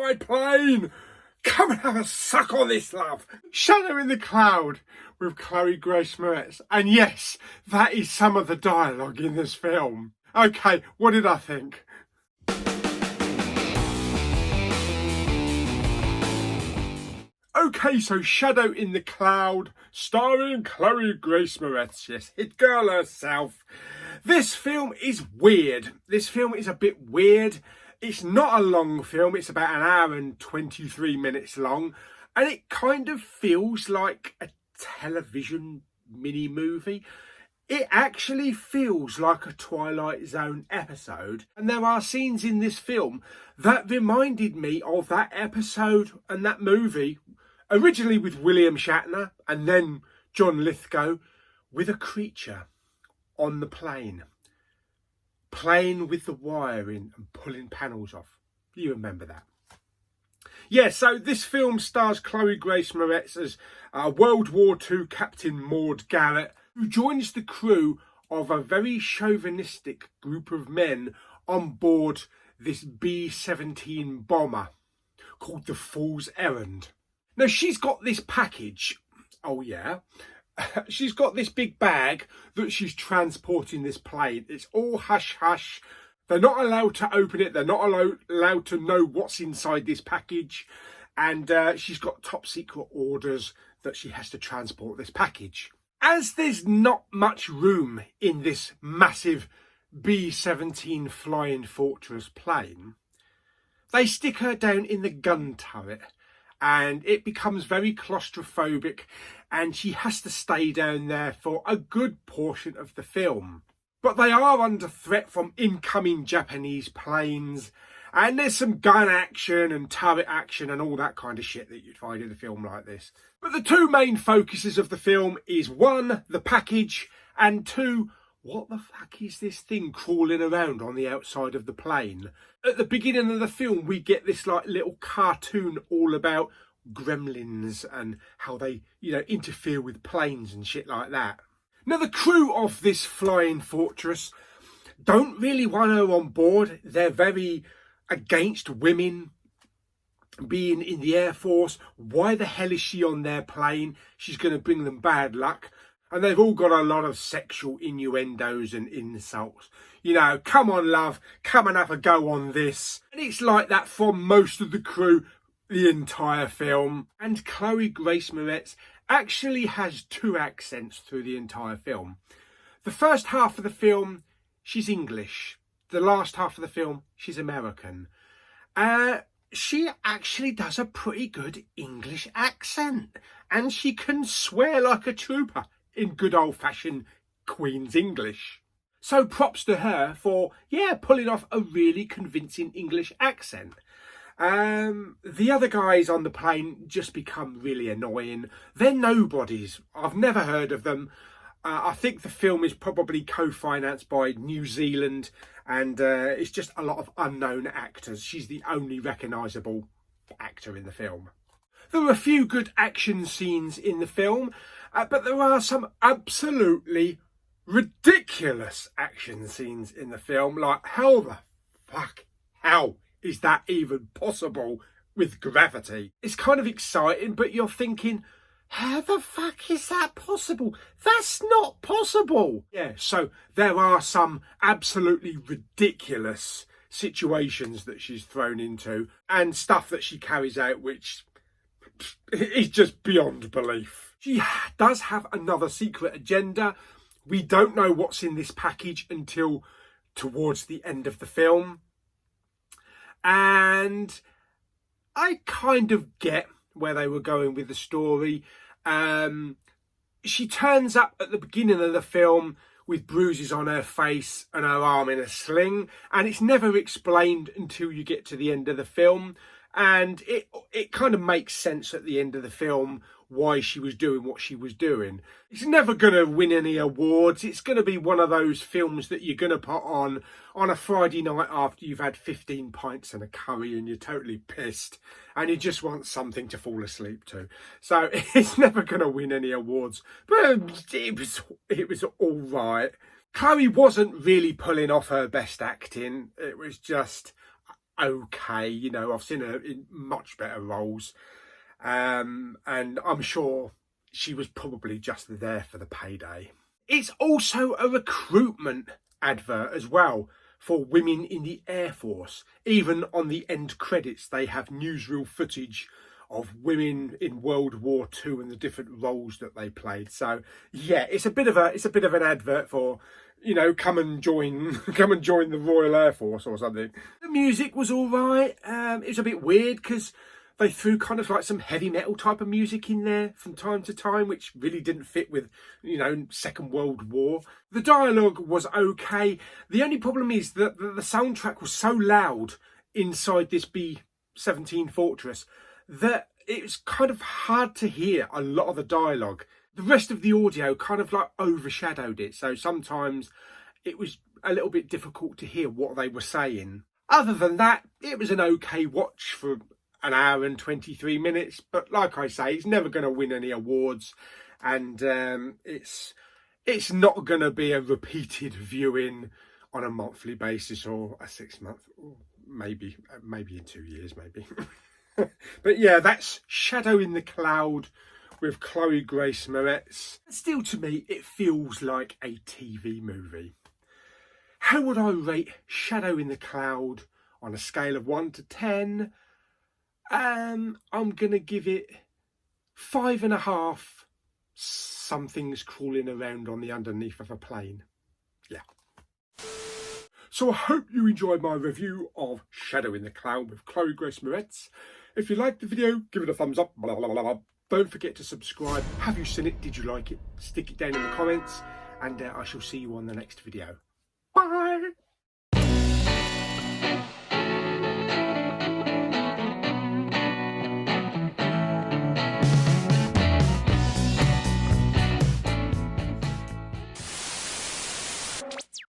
my plane. Come and have a suck on this, love. Shadow in the Cloud with Chloe Grace Moretz. And yes, that is some of the dialogue in this film. Okay, what did I think? Okay, so Shadow in the Cloud, starring Chloe Grace Moretz, yes, hit girl herself. This film is weird. This film is a bit weird. It's not a long film. It's about 1 hour and 23 minutes long. And it kind of feels like a television mini movie. It actually feels like a Twilight Zone episode. And there are scenes in this film that reminded me of that episode and that movie, originally with William Shatner and then John Lithgow, with a creature on the plane, playing with the wiring and pulling panels off. You remember that? Yeah, so this film stars Chloe Grace Moretz as World War II Captain Maud Garrett, who joins the crew of a very chauvinistic group of men on board this B-17 bomber called the Fool's Errand. Now, she's got this package. Oh, yeah. She's got this big bag that she's transporting this plane. It's all hush-hush. They're not allowed to open it. They're not allowed to know what's inside this package. And she's got top secret orders that she has to transport this package. As there's not much room in this massive B-17 Flying Fortress plane, they stick her down in the gun turret. And it becomes very claustrophobic, and she has to stay down there for a good portion of the film. But they are under threat from incoming Japanese planes, and there's some gun action and turret action and all that kind of shit that you'd find in a film like this. But the two main focuses of the film is 1, the package, and 2, what the fuck is this thing crawling around on the outside of the plane? At the beginning of the film, we get this like little cartoon all about gremlins and how they, interfere with planes and shit like that. Now, the crew of this Flying Fortress don't really want her on board. They're very against women being in the Air Force. Why the hell is she on their plane? She's going to bring them bad luck. And they've all got a lot of sexual innuendos and insults. Come on, love, come and have a go on this. And it's like that from most of the crew the entire film. And Chloe Grace Moretz actually has 2 accents through the entire film. The first half of the film, she's English. The last half of the film, she's American. She actually does a pretty good English accent. And she can swear like a trooper in good old-fashioned Queen's English. So props to her for, pulling off a really convincing English accent. The other guys on the plane just become really annoying. They're nobodies. I've never heard of them. I think the film is probably co-financed by New Zealand, and it's just a lot of unknown actors. She's the only recognisable actor in the film. There are a few good action scenes in the film, but there are some absolutely ridiculous action scenes in the film. Like, how the fuck hell is that even possible with gravity? It's kind of exciting, but you're thinking, how the fuck is that possible? That's not possible. Yeah, so there are some absolutely ridiculous situations that she's thrown into and stuff that she carries out which is just beyond belief. She does have another secret agenda. We don't know what's in this package until towards the end of the film. And I kind of get where they were going with the story. She turns up at the beginning of the film with bruises on her face and her arm in a sling, and it's never explained until you get to the end of the film. And it kind of makes sense at the end of the film why she was doing what she was doing. It's never going to win any awards. It's going to be one of those films that you're going to put on a Friday night after you've had 15 pints and a curry and you're totally pissed and you just want something to fall asleep to. So it's never going to win any awards, but it was all right. Chloe wasn't really pulling off her best acting. It was just, okay. You know, I've seen her in much better roles. And I'm sure she was probably just there for the payday. It's also a recruitment advert as well for women in the Air Force. Even on the end credits, they have newsreel footage of women in World War II and the different roles that they played. So yeah, it's a bit of an advert for, you know, come and join the Royal Air Force or something. The music was all right. It was a bit weird because they threw kind of like some heavy metal type of music in there from time to time, which really didn't fit with, you know, Second World War. The dialogue was okay. The only problem is that the soundtrack was so loud inside this B-17 Fortress that it was kind of hard to hear a lot of the dialogue. The rest of the audio kind of like overshadowed it. So sometimes it was a little bit difficult to hear what they were saying. Other than that, it was an okay watch for an hour and 23 minutes, but like I say, it's never going to win any awards, and it's not going to be a repeated viewing on a monthly basis or a 6 month, or maybe in 2 years, maybe. But yeah, that's Shadow in the Cloud with Chloe Grace Moretz. Still, to me, it feels like a TV movie. How would I rate Shadow in the Cloud on a scale of 1 to 10? I'm going to give it 5.5 something's crawling around on the underneath of a plane. Yeah. So I hope you enjoyed my review of Shadow in the Cloud with Chloe Grace Moretz. If you liked the video, give it a thumbs up. Blah, blah, blah, blah. Don't forget to subscribe. Have you seen it? Did you like it? Stick it down in the comments. And I shall see you on the next video. Bye!